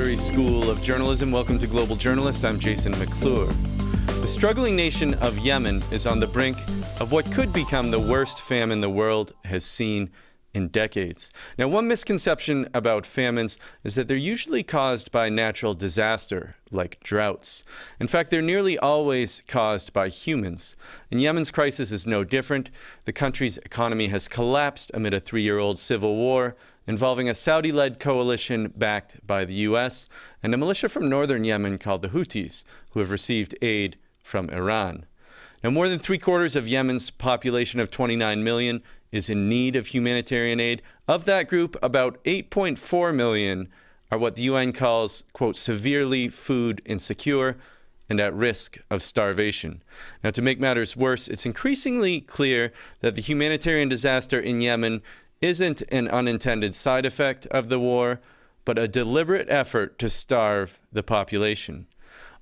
Missouri School of Journalism. Welcome to Global Journalist. I'm Jason McClure. The struggling nation of Yemen is on the brink of what could become the worst famine the world has seen in decades. Now, one misconception about famines is that they're usually caused by natural disaster, like droughts. In fact, they're nearly always caused by humans. And Yemen's crisis is no different. The country's economy has collapsed amid a 3-year-old civil war involving a Saudi-led coalition backed by the U.S. and a militia from northern Yemen called the Houthis, who have received aid from Iran. Now, more than 3/4 of Yemen's population of 29 million is in need of humanitarian aid. Of that group, about 8.4 million are what the UN calls, quote, severely food insecure and at risk of starvation. Now, to make matters worse, it's increasingly clear that the humanitarian disaster in Yemen isn't an unintended side effect of the war, but a deliberate effort to starve the population.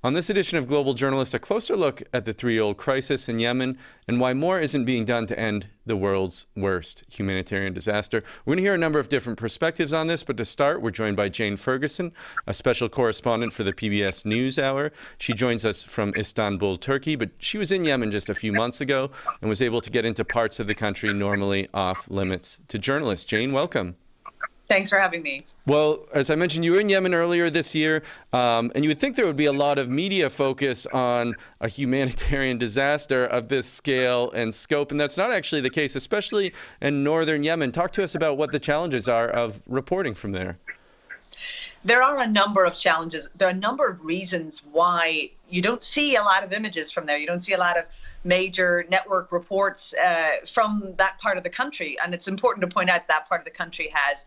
On this edition of Global Journalist, a closer look at the 3-year-old crisis in Yemen and why more isn't being done to end the world's worst humanitarian disaster. We're going to hear a number of different perspectives on this, but to start, we're joined by Jane Ferguson, a special correspondent for the PBS NewsHour. She joins us from Istanbul, Turkey, but she was in Yemen just a few months ago and was able to get into parts of the country normally off limits to journalists. Jane, welcome. Thanks for having me. Well, as I mentioned, you were in Yemen earlier this year, and you would think there would be a lot of media focus on a humanitarian disaster of this scale and scope, and that's not actually the case, especially in northern Yemen. Talk to us about what the challenges are of reporting from there. There are a number of challenges. There are a number of reasons why you don't see a lot of images from there. You don't see a lot of major network reports from that part of the country, and it's important to point out that part of the country has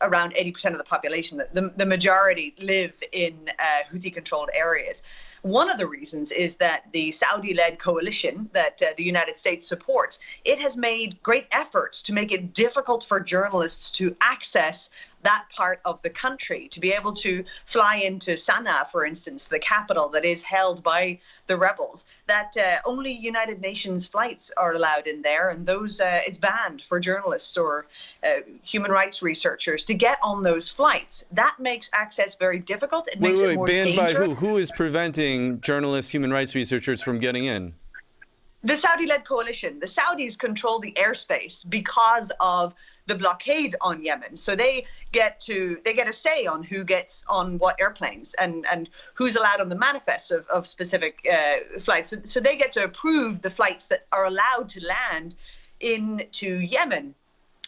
around 80% of the population. The majority live in Houthi-controlled areas. One of the reasons is that the Saudi-led coalition that the United States supports, it has made great efforts to make it difficult for journalists to access that part of the country, to be able to fly into Sana'a, for instance, the capital that is held by the rebels, that only United Nations flights are allowed in there, and those it's banned for journalists or human rights researchers to get on those flights. That makes access very difficult. It makes it more banned dangerous. By who? Who is preventing journalists, human rights researchers from getting in? The Saudi-led coalition. The Saudis control the airspace because of the blockade on Yemen. So they get a say on who gets on what airplanes and who's allowed on the manifest of specific flights. So they get to approve the flights that are allowed to land into Yemen.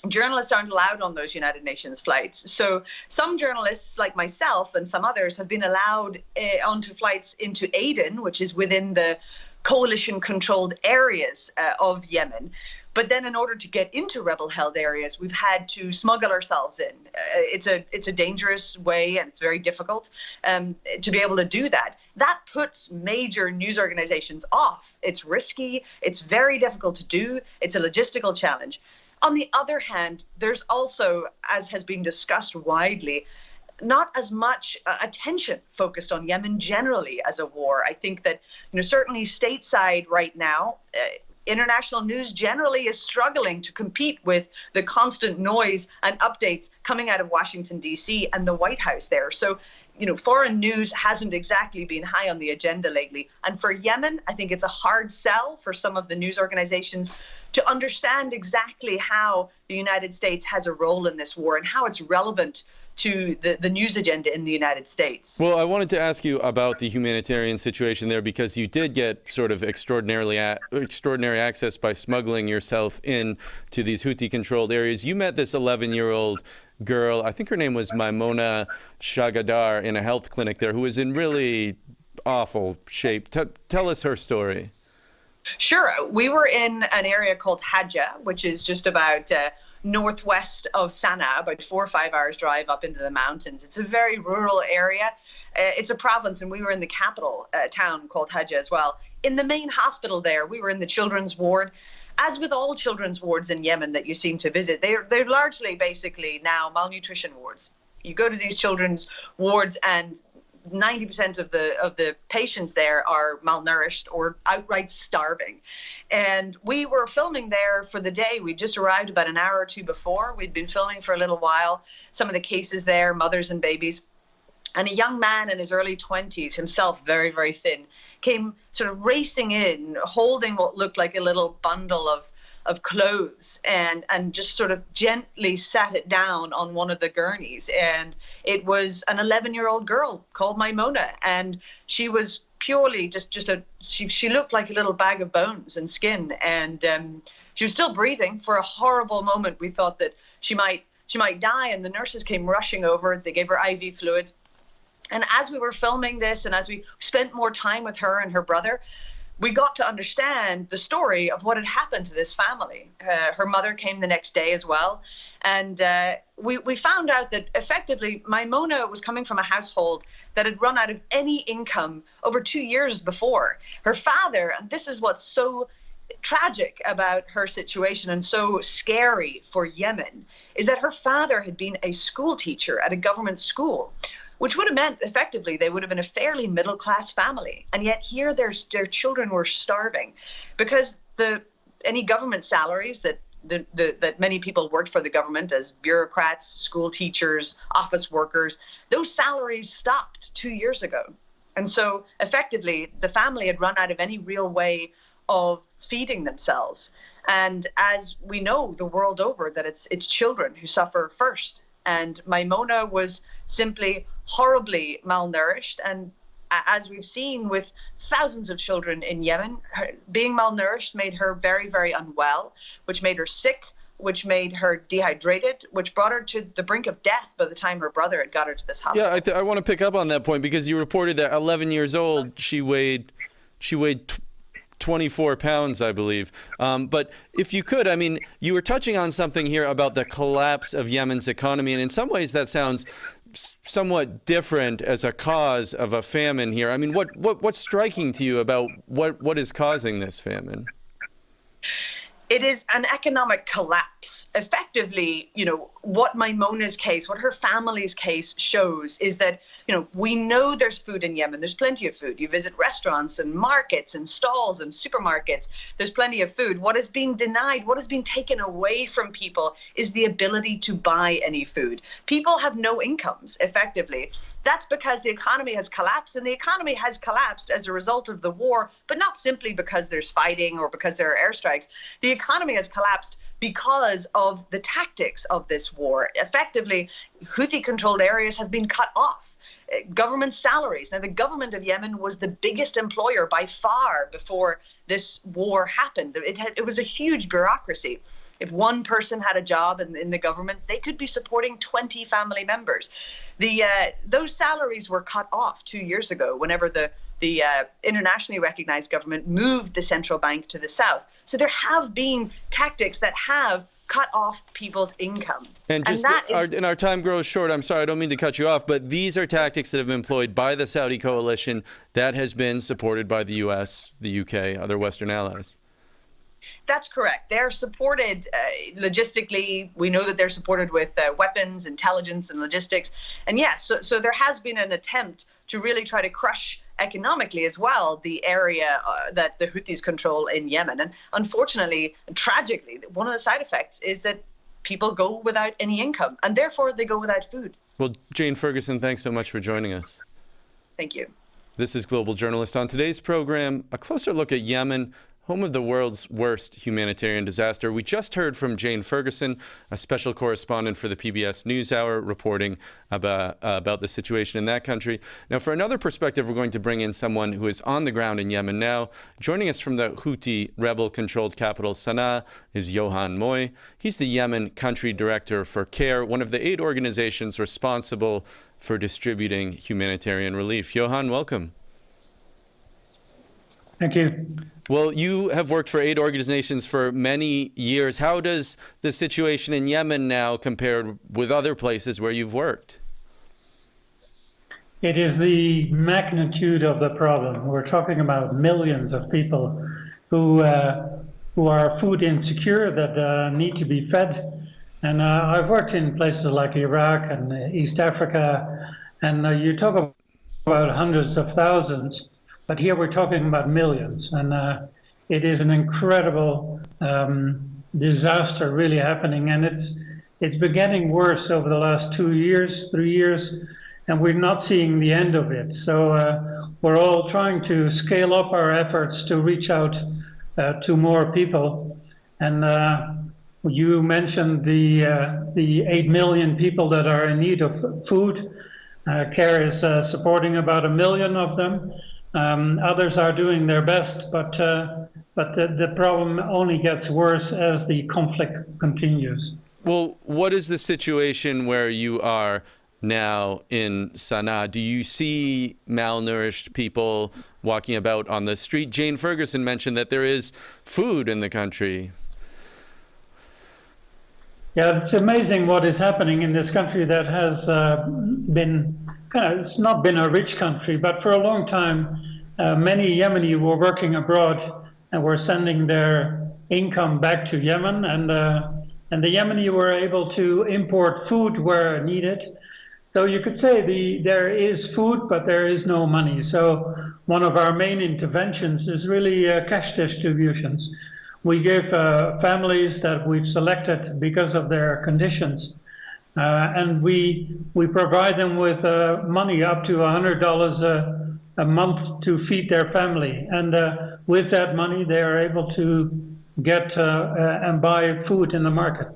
Journalists aren't allowed on those United Nations flights. So some journalists, like myself and some others, have been allowed onto flights into Aden, which is within the coalition-controlled areas of Yemen. But then in order to get into rebel-held areas, we've had to smuggle ourselves in. It's a dangerous way, and it's very difficult to be able to do that. That puts major news organizations off. It's risky. It's very difficult to do. It's a logistical challenge. On the other hand, there's also, as has been discussed widely, not as much attention focused on Yemen generally as a war. I think that, certainly stateside right now, international news generally is struggling to compete with the constant noise and updates coming out of Washington, D.C. and the White House there. So, foreign news hasn't exactly been high on the agenda lately. And for Yemen, I think it's a hard sell for some of the news organizations to understand exactly how the United States has a role in this war and how it's relevant to the news agenda in the United States. Well, I wanted to ask you about the humanitarian situation there because you did get sort of extraordinary access by smuggling yourself in to these Houthi-controlled areas. You met this 11-year-old girl, I think her name was Maimona Shagadar, in a health clinic there, who was in really awful shape. Tell us her story. Sure. We were in an area called Hadja, which is just about northwest of Sana'a, about 4 or 5 hours drive up into the mountains. It's a very rural area. It's a province, and we were in the capital town called Hadja as well. In the main hospital there, we were in the children's ward. As with all children's wards in Yemen that you seem to visit, they're largely basically now malnutrition wards. You go to these children's wards and 90% of the patients there are malnourished or outright starving. And we were filming there for the day. We just arrived about an hour or two before. We'd been filming for a little while. Some of the cases there, mothers and babies. And a young man in his early 20s, himself very, very thin, came sort of racing in, holding what looked like a little bundle of clothes, and just sort of gently sat it down on one of the gurneys. And it was an 11-year-old girl called Maimona, and she was purely she looked like a little bag of bones and skin, and she was still breathing. For a horrible moment, we thought that she might die, and the nurses came rushing over. They gave her IV fluids. And as we were filming this, and as we spent more time with her and her brother, we got to understand the story of what had happened to this family. Her mother came the next day as well. And we found out that effectively Maimona was coming from a household that had run out of any income over 2 years before. Her father, and this is what's so tragic about her situation and so scary for Yemen, is that her father had been a school teacher at a government school, which would have meant effectively they would have been a fairly middle-class family. And yet here their children were starving because any government salaries that many people worked for the government as bureaucrats, school teachers, office workers, those salaries stopped 2 years ago. And so effectively the family had run out of any real way of feeding themselves. And as we know the world over, that it's children who suffer first. And Maimona was simply horribly malnourished. And as we've seen with thousands of children in Yemen, being malnourished made her very, very unwell, which made her sick, which made her dehydrated, which brought her to the brink of death by the time her brother had got her to this hospital. Yeah, I want to pick up on that point, because you reported that 11 years old, she weighed 24 pounds, I believe. But if you could, I mean, you were touching on something here about the collapse of Yemen's economy, and in some ways that sounds somewhat different as a cause of a famine here. I mean, what's striking to you about what is causing this famine? It is an economic collapse. Effectively, what Maimona's case, what her family's case shows is that, we know there's food in Yemen. There's plenty of food. You visit restaurants and markets and stalls and supermarkets. There's plenty of food. What is being denied, what is being taken away from people is the ability to buy any food. People have no incomes, effectively. That's because the economy has collapsed, and the economy has collapsed as a result of the war, but not simply because there's fighting or because there are airstrikes. The economy has collapsed because of the tactics of this war. Effectively, Houthi-controlled areas have been cut off. Government salaries. Now, the government of Yemen was the biggest employer by far before this war happened. It was a huge bureaucracy. If one person had a job in the government, they could be supporting 20 family members. Those salaries were cut off 2 years ago whenever the internationally recognized government moved the central bank to the south. So there have been tactics that have cut off people's income. And our time grows short. I'm sorry, I don't mean to cut you off, but these are tactics that have been employed by the Saudi coalition that has been supported by the U.S., the U.K., other Western allies. That's correct. They're supported logistically. We know that they're supported with weapons, intelligence, and logistics. And yes, so there has been an attempt to really try to crush economically as well the area that the Houthis control in Yemen. And unfortunately, tragically, one of the side effects is that people go without any income, and therefore they go without food. Well, Jane Ferguson, thanks so much for joining us. Thank you. This is Global Journalist. On today's program, a closer look at Yemen, home of the world's worst humanitarian disaster. We just heard from Jane Ferguson, a special correspondent for the PBS NewsHour, reporting about the situation in that country. Now, for another perspective, we're going to bring in someone who is on the ground in Yemen now. Joining us from the Houthi rebel-controlled capital Sana'a is Johan Moy. He's the Yemen country director for CARE, one of the 8 organizations responsible for distributing humanitarian relief. Johan, welcome. Thank you. Well, you have worked for 8 organizations for many years. How does the situation in Yemen now compare with other places where you've worked? It is the magnitude of the problem. We're talking about millions of people who are food insecure, that need to be fed. And I've worked in places like Iraq and East Africa, and you talk about hundreds of thousands. But here we're talking about millions, and it is an incredible disaster really happening, and it's been getting worse over the last 2 years, 3 years, and we're not seeing the end of it. So we're all trying to scale up our efforts to reach out to more people. And you mentioned the 8 million people that are in need of food. CARE is supporting about 1 million of them. Others are doing their best, but the problem only gets worse as the conflict continues. Well, what is the situation where you are now in Sana'a? Do you see malnourished people walking about on the street? Jane Ferguson mentioned that there is food in the country. Yeah, it's amazing what is happening in this country that has been it's not been a rich country, but for a long time, many Yemeni were working abroad and were sending their income back to Yemen, and the Yemeni were able to import food where needed. So you could say there is food, but there is no money. So one of our main interventions is really cash distributions. We give families that we've selected because of their conditions, and we provide them with money up to $100 a month to feed their family. And with that money, they are able to get and buy food in the market.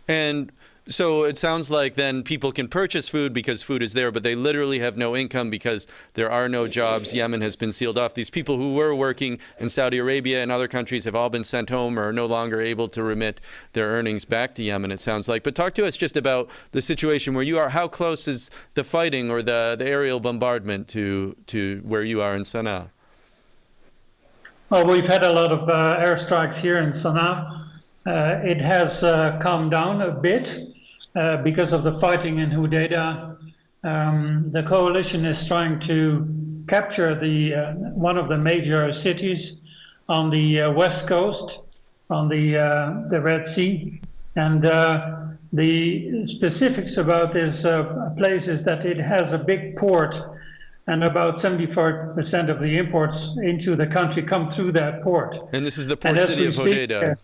And so it sounds like then people can purchase food because food is there, but they literally have no income because there are no jobs. Yemen has been sealed off. These people who were working in Saudi Arabia and other countries have all been sent home or are no longer able to remit their earnings back to Yemen, it sounds like. But talk to us just about the situation where you are. How close is the fighting or the aerial bombardment to where you are in Sana'a? Well, we've had a lot of airstrikes here in Sana'a. It has calmed down a bit. Because of the fighting in Houthis, the coalition is trying to capture one of the major cities on the west coast, on the Red Sea. And the specifics about this place is that it has a big port, and about 74% of the imports into the country come through that port. And this is the port city of Houthis.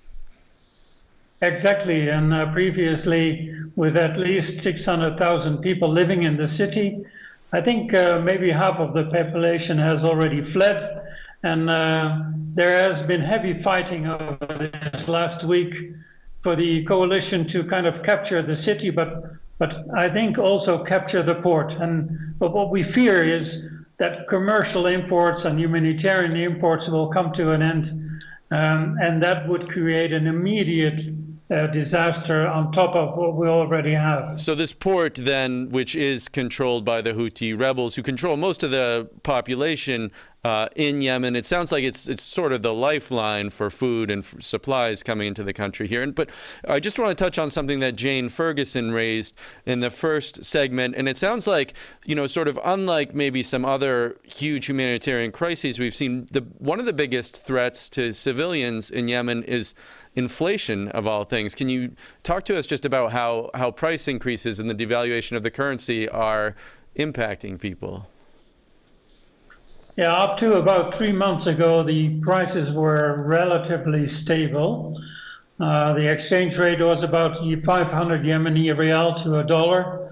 Exactly, and previously with at least 600,000 people living in the city, I think maybe half of the population has already fled, and there has been heavy fighting over this last week for the coalition to kind of capture the city, but I think also capture the port. But what we fear is that commercial imports and humanitarian imports will come to an end, and that would create an immediate disaster on top of what we already have. So this port then, which is controlled by the Houthi rebels who control most of the population in Yemen, it sounds like it's sort of the lifeline for food and supplies coming into the country here. But I just want to touch on something that Jane Ferguson raised in the first segment. And it sounds like, sort of unlike maybe some other huge humanitarian crises we've seen, one of the biggest threats to civilians in Yemen is inflation, of all things. Can you talk to us just about how price increases and the devaluation of the currency are impacting people? Yeah, up to about 3 months ago, the prices were relatively stable. The exchange rate was about 500 Yemeni rial to a dollar.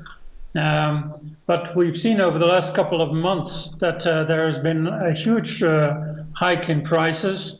But we've seen over the last couple of months that there has been a huge hike in prices.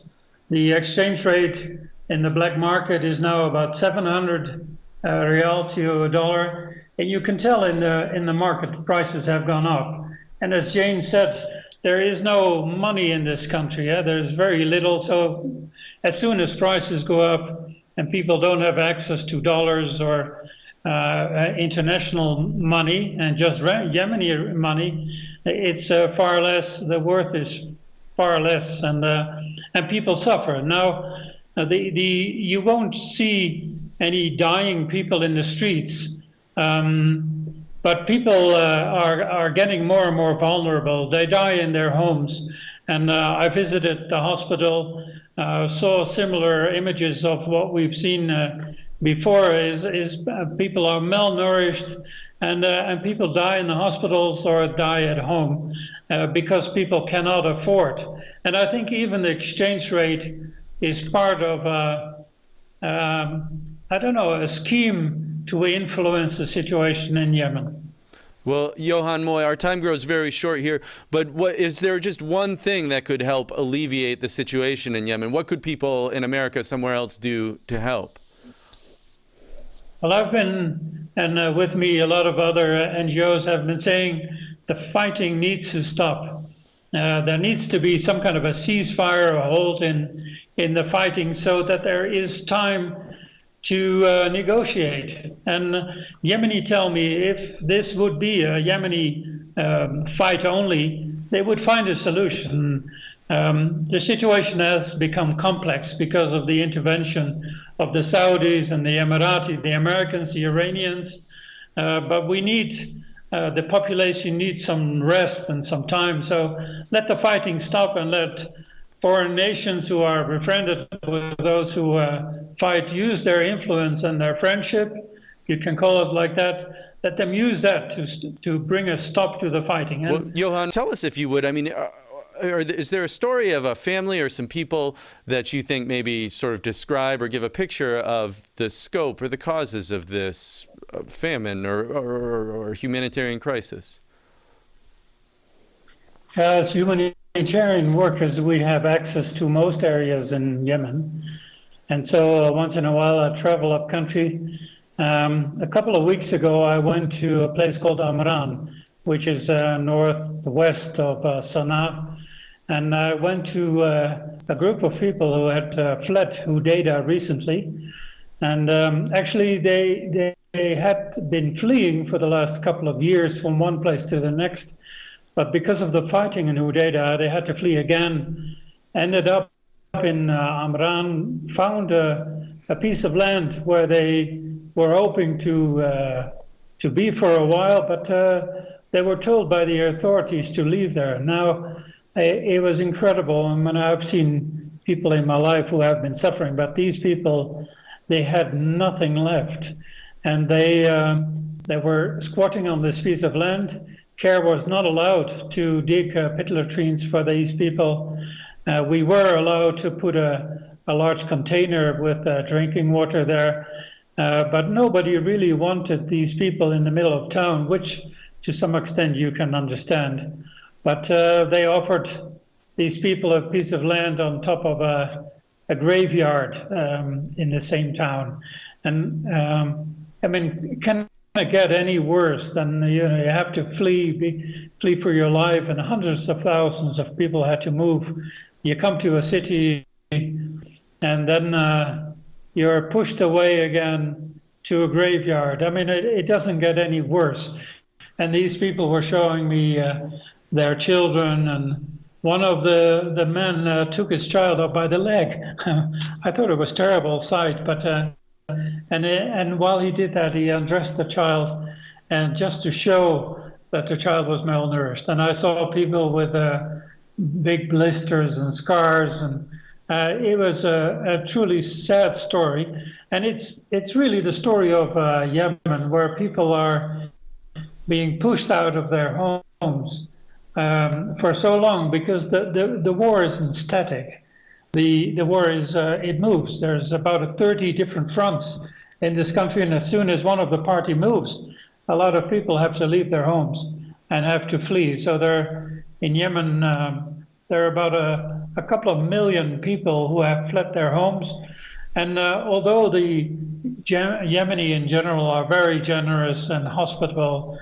The exchange rate in the black market is now about 700 rial to a dollar. And you can tell in the market prices have gone up. And as Jane said, there is no money in this country. There's very little. So as soon as prices go up and people don't have access to dollars or international money and just Yemeni money, it's far less. The worth is far less, and people suffer. Now, you won't see any dying people in the streets. But people are getting more and more vulnerable. They die in their homes. And I visited the hospital, saw similar images of what we've seen before is people are malnourished and people die in the hospitals or die at home because people cannot afford. And I think even the exchange rate is part of, a scheme to influence the situation in Yemen. Well, Johan Moy, our time grows very short here, but is there just one thing that could help alleviate the situation in Yemen? What could people in America, somewhere else, do to help? Well, I've been, and with me, a lot of other NGOs have been saying the fighting needs to stop. There needs to be some kind of a ceasefire, a halt in the fighting, so that there is time to negotiate. And Yemeni tell me if this would be a Yemeni fight only, they would find a solution. The situation has become complex because of the intervention of the Saudis and the Emiratis, the Americans, the Iranians. But we need, the population needs some rest and some time. So let the fighting stop and let foreign nations who are befriended with those who fight use their influence and their friendship, you can call it like that, let them use that to bring a stop to the fighting. Well, Johan, tell us if you would, I mean, is there a story of a family or some people that you think maybe sort of describe or give a picture of the scope or the causes of this famine or humanitarian crisis? As humanitarian workers, we have access to most areas in Yemen. And so once in a while I travel up country. A couple of weeks ago, I went to a place called Amran, which is northwest of Sana'a. And I went to a group of people who had fled Houthis recently. And actually, they had been fleeing for the last couple of years from one place to the next. But because of the fighting in Houthis, they had to flee again. Ended up in Amran, found a piece of land where they were hoping to be for a while, but they were told by the authorities to leave there. Now, it was incredible. I mean, I've seen people in my life who have been suffering, but these people, they had nothing left. And they were squatting on this piece of land. Care was not allowed to dig pit latrines for these people. We were allowed to put a large container with drinking water there, but nobody really wanted these people in the middle of town, which to some extent you can understand. But they offered these people a piece of land on top of a graveyard in the same town. And I mean, can it get any worse than you have to flee for your life, and hundreds of thousands of people had to move. You come to a city, and then you're pushed away again to a graveyard. I mean, it doesn't get any worse. And these people were showing me their children, and one of the men took his child up by the leg. I thought it was a terrible sight, but and while he did that, he undressed the child, and just to show that the child was malnourished. And I saw people with big blisters and scars, and it was a truly sad story. And it's really the story of Yemen, where people are being pushed out of their homes for so long, because the war isn't static. The war is, it moves. There's about 30 different fronts in this country, and as soon as one of the party moves, a lot of people have to leave their homes and have to flee. So in Yemen, there are about a couple of million people who have fled their homes. And although the Yemeni in general are very generous and hospitable,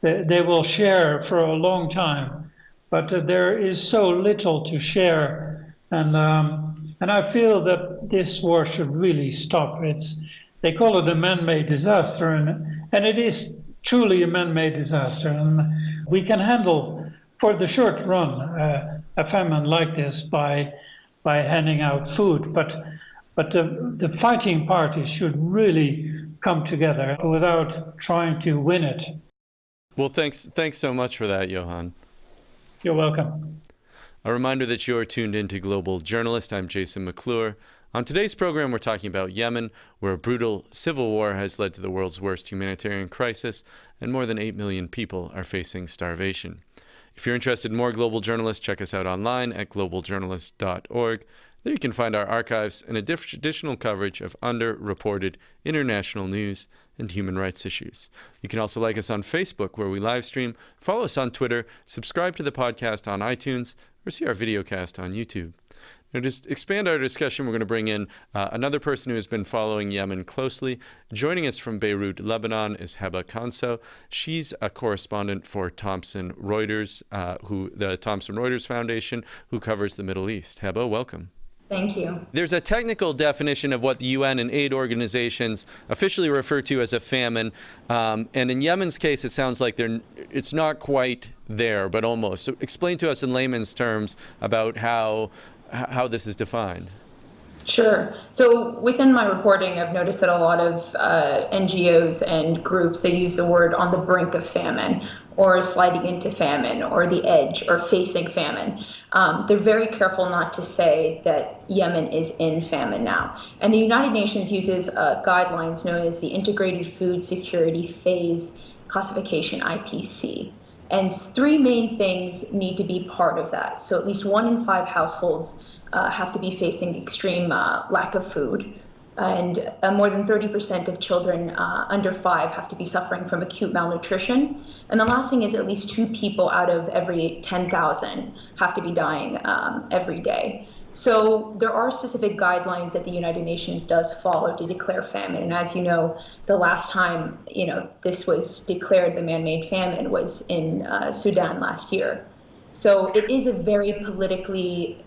they will share for a long time. But there is so little to share. And I feel that this war should really stop. They call it a man-made disaster, and it is truly a man-made disaster. And we can handle, for the short run, a famine like this by handing out food. But the fighting parties should really come together without trying to win it. Well, thanks so much for that, Johan. You're welcome. A reminder that you're tuned into Global Journalist. I'm Jason McClure. On today's program, we're talking about Yemen, where a brutal civil war has led to the world's worst humanitarian crisis, and more than 8 million people are facing starvation. If you're interested in more Global Journalist, check us out online at globaljournalist.org. There you can find our archives and additional coverage of underreported international news and human rights issues. You can also like us on Facebook, where we live stream, follow us on Twitter, subscribe to the podcast on iTunes, or see our videocast on YouTube. Now, to expand our discussion, we're going to bring in another person who has been following Yemen closely. Joining us from Beirut, Lebanon, is Heba Kanso. She's a correspondent for Thomson Reuters, the Thomson Reuters Foundation, who covers the Middle East. Heba, welcome. Thank you. There's a technical definition of what the UN and aid organizations officially refer to as a famine. And in Yemen's case, it sounds like it's not quite there, but almost. So explain to us in layman's terms about how this is defined. Sure. So within my reporting, I've noticed that a lot of NGOs and groups, they use the word on the brink of famine, or sliding into famine, or the edge, or facing famine. They're very careful not to say that Yemen is in famine now. And the United Nations uses guidelines known as the Integrated Food Security Phase Classification, IPC. And three main things need to be part of that. So at least 1 in 5 households have to be facing extreme lack of food. And more than 30% of children under 5 have to be suffering from acute malnutrition. And the last thing is at least 2 people out of every 10,000 have to be dying every day. So there are specific guidelines that the United Nations does follow to declare famine. And as you know, the last time this was declared, the man-made famine, was in Sudan last year. So it is a very politically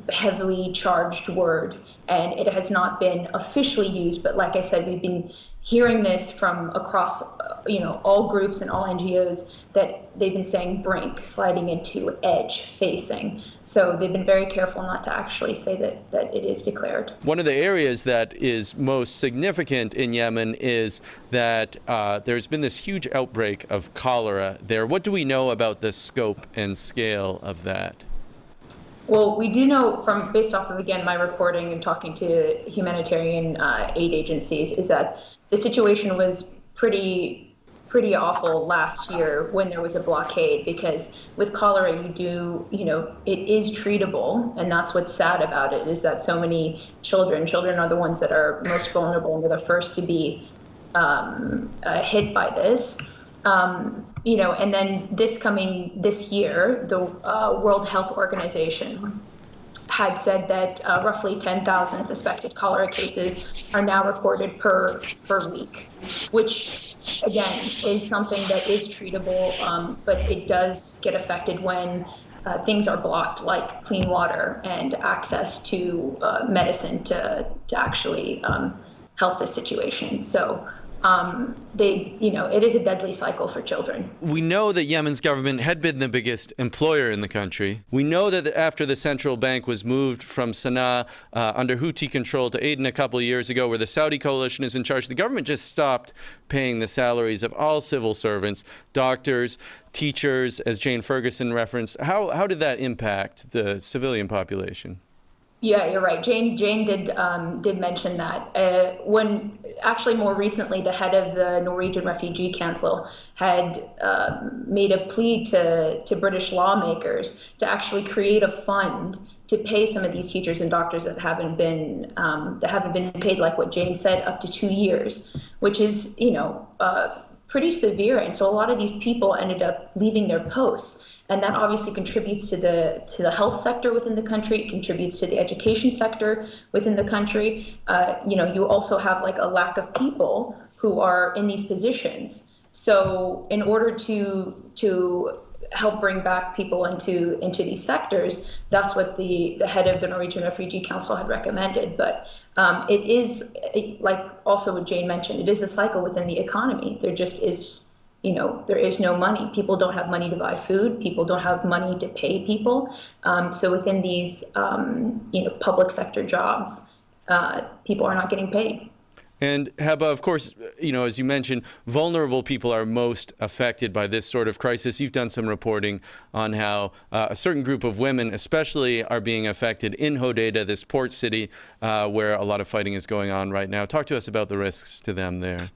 heavily charged word, and it has not been officially used. But like I said, we've been hearing this from across all groups and all NGOs, that they've been saying brink, sliding into, edge, facing. So they've been very careful not to actually say that it is declared. One of the areas that is most significant in Yemen is that there's been this huge outbreak of cholera there. What do we know about the scope and scale of that? Well, we do know based off of, again, my reporting and talking to humanitarian aid agencies, is that the situation was pretty awful last year when there was a blockade, because with cholera, it is treatable. And that's what's sad about it, is that so many children are the ones that are most vulnerable and are the first to be hit by this. And then this year, the World Health Organization had said that roughly 10,000 suspected cholera cases are now reported per week, which again is something that is treatable, but it does get affected when things are blocked, like clean water and access to medicine to actually help this situation. So it is a deadly cycle for children. We know that Yemen's government had been the biggest employer in the country. We know that after the central bank was moved from Sana'a under Houthi control to Aden a couple of years ago, where the Saudi coalition is in charge, the government just stopped paying the salaries of all civil servants, doctors, teachers, as Jane Ferguson referenced. How did that impact the civilian population? Yeah, you're right. Jane did mention that. When actually more recently, the head of the Norwegian Refugee Council had made a plea to British lawmakers to actually create a fund to pay some of these teachers and doctors that haven't been paid, like what Jane said, up to 2 years, which is pretty severe. And so a lot of these people ended up leaving their posts. And that obviously contributes to the health sector within the country. It contributes to the education sector within the country. You also have like a lack of people who are in these positions. So in order to help bring back people into these sectors, that's what the head of the Norwegian Refugee Council had recommended. But it is, like also what Jane mentioned, it is a cycle within the economy. There just is. There is no money. People don't have money to buy food. People don't have money to pay people. So within these, public sector jobs, people are not getting paid. And Heba, of course, as you mentioned, vulnerable people are most affected by this sort of crisis. You've done some reporting on how a certain group of women especially are being affected in Hodeidah, this port city where a lot of fighting is going on right now. Talk to us about the risks to them there.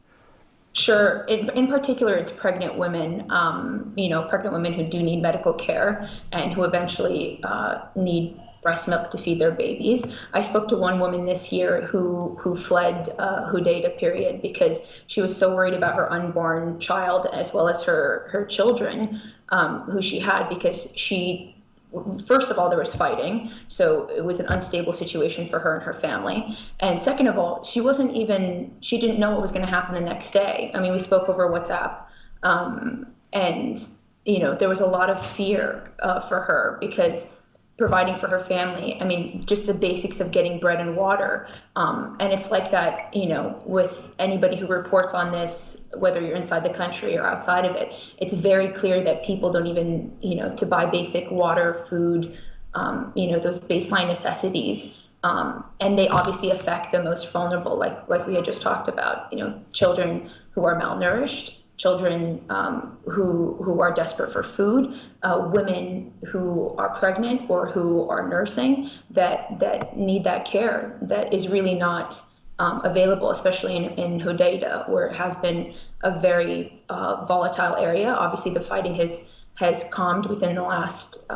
Sure. In particular, it's pregnant women, pregnant women who do need medical care and who eventually need breast milk to feed their babies. I spoke to one woman this year who fled Houthis period because she was so worried about her unborn child as well as her children who she had, because first of all, there was fighting, so it was an unstable situation for her and her family. And second of all, she didn't know what was going to happen the next day. I mean, we spoke over WhatsApp, and there was a lot of fear for her, because providing for her family, I mean, just the basics of getting bread and water. And it's like that, with anybody who reports on this, whether you're inside the country or outside of it, it's very clear that people don't even, to buy basic water, food, those baseline necessities. And they obviously affect the most vulnerable, like we had just talked about, children who are malnourished, children who are desperate for food, women who are pregnant or who are nursing that need that care that is really not available, especially in Hodeidah, where it has been a very volatile area. Obviously, the fighting has calmed within the last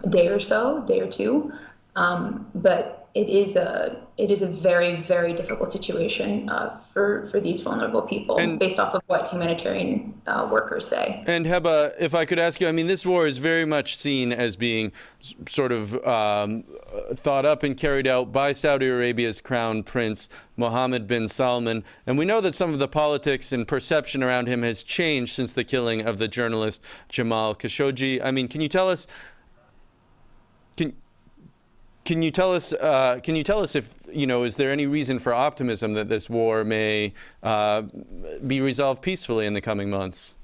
day or two, but it is a very, very difficult situation for these vulnerable people, based off of what humanitarian workers say. And Heba, if I could ask you, I mean, this war is very much seen as being sort of thought up and carried out by Saudi Arabia's crown prince, Mohammed bin Salman. And we know that some of the politics and perception around him has changed since the killing of the journalist Jamal Khashoggi. I mean, can you tell us if, is there any reason for optimism that this war may be resolved peacefully in the coming months?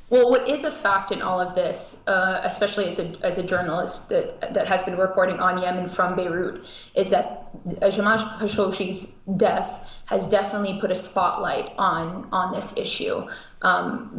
Well, what is a fact in all of this, especially as a journalist that has been reporting on Yemen from Beirut, is that Jamal Khashoggi's death has definitely put a spotlight on this issue,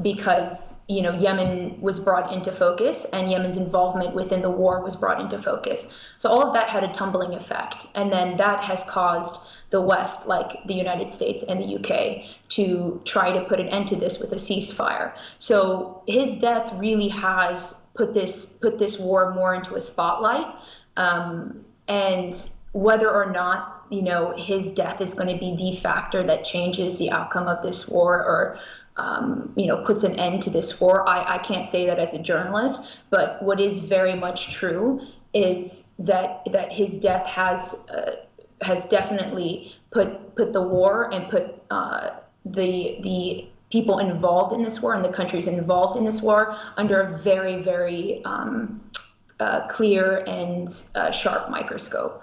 because Yemen was brought into focus, and Yemen's involvement within the war was brought into focus. So all of that had a tumbling effect, and then that has caused the West, like the United States and the UK, to try to put an end to this with a ceasefire. So his death really has put this war more into a spotlight, and whether or not his death is going to be the factor that changes the outcome of this war, or puts an end to this war, I can't say that as a journalist. But what is very much true is that his death has definitely put the war and put the people involved in this war and the countries involved in this war under a very, very clear and sharp microscope.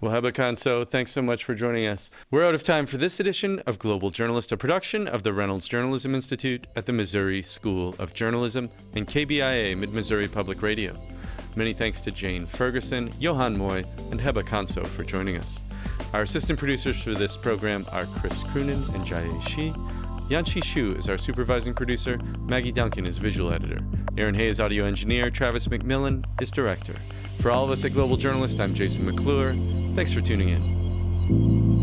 Well, Heba Kanso, thanks so much for joining us. We're out of time for this edition of Global Journalist, a production of the Reynolds Journalism Institute at the Missouri School of Journalism and KBIA Mid-Missouri Public Radio. Many thanks to Jane Ferguson, Johan Moy, and Heba Kanso for joining us. Our assistant producers for this program are Chris Croonan and Jaye Shi. Yanxi Shu is our supervising producer. Maggie Duncan is visual editor. Aaron Hay is audio engineer. Travis McMillan is director. For all of us at Global Journalist, I'm Jason McClure. Thanks for tuning in.